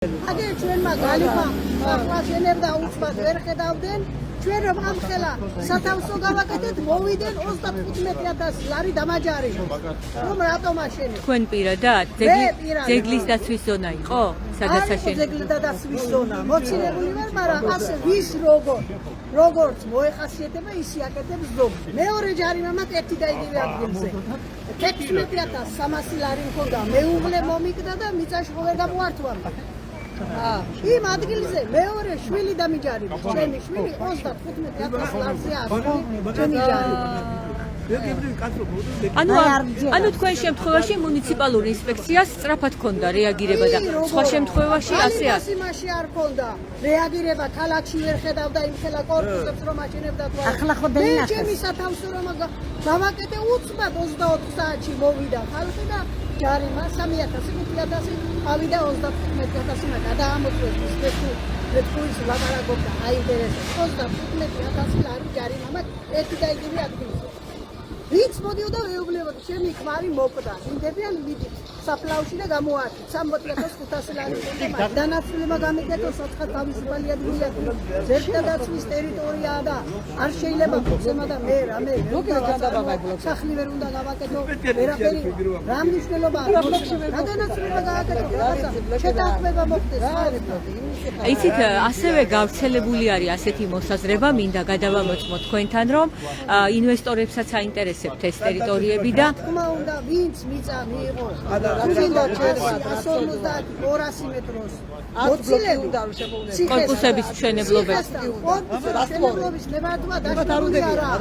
აგერ ჩვენმა გალიფა საყვაშენებდა უცბად ვერ ხედავდნენ ჩვენ რომ ამ ხელა სათავსო გავაკეთეთ მოვიდნენ 35000 ლარი დამაჯარი რომ რატომ აშენეთ თქვენ პირადად ძეგლის დაცვის ზონა იყო სადაც აშენეთ ძეგლის დაცვის ზონა მოცილებული ვარ მაგრამ ასე ვის როგორც მოეხასიათება ის იაკეთებს ზოგს მეორე ჯარიმა მათ ერთი და იგივე ადგილზე 16300 ლარი მქონდა მეუღლე მომიგდა და მიწაში ხო ვერ გამოართვამდა იმ ადგილზე მეორე შვილი დამიჯარიბა ჩემი შვილი 35000 ლარზე არის ჩემი ჯარი ანუ თქვენ შემთხვევაში მუნიციპალური ინსპექციას სწრაფად ჰქონდა რეაგირება და სხვა შემთხვევაში ასე იმაში არ ჰქონდა რეაგირება ქალაქში ვერ ხედავდა იმ ხელა კორპუსებს რომ აშენებდა თუ ახლა ხო დაინახეს ჩემი სათავსო რომ გავაკეთე უცბად 24 საათში მოვიდა ხალხი და ჯარიმა 3000 ავიდა 35000 და გადაამოწევს მეთქუის ლაპარაკობდა აინტერესებს 35000 ლარი ჯარიმა მათ ერთი და იგივე ადგილზე ვინც მოდიოდა ეუბნებოდა ჩემი ქმარი მოკდა ინდებიან მიდით საფლავში და გამოართით 60500 ლარი და დანაცვლება გამიგეთო საცხად თავისუფალი ადგილია ზერტადაცვის ტერიტორიაა და არ შეიძლება ფუძემა და მე რამე სახლი ვერ უნდა გავაკეთო ვერაფერი რა მნიშვნელობა რა დანაცვლება გააკეთო შეთანხმება მოხდეს იცით ასევე გავრცელებული არის ასეთი მოსაზრება მინდა გადავამოწმოთ თქვენთან რომ ინვესტორებსაც აინტერესებთ ეს ტერიტორიები და თქმა უნდა ვინც მიწა მიიღო გუნდა ჩერვა 150-200 მეტროს მოცილები კორპუსების მშენებლობებს კორპუსების მშენებლობის ნებართვა დაშლილი არა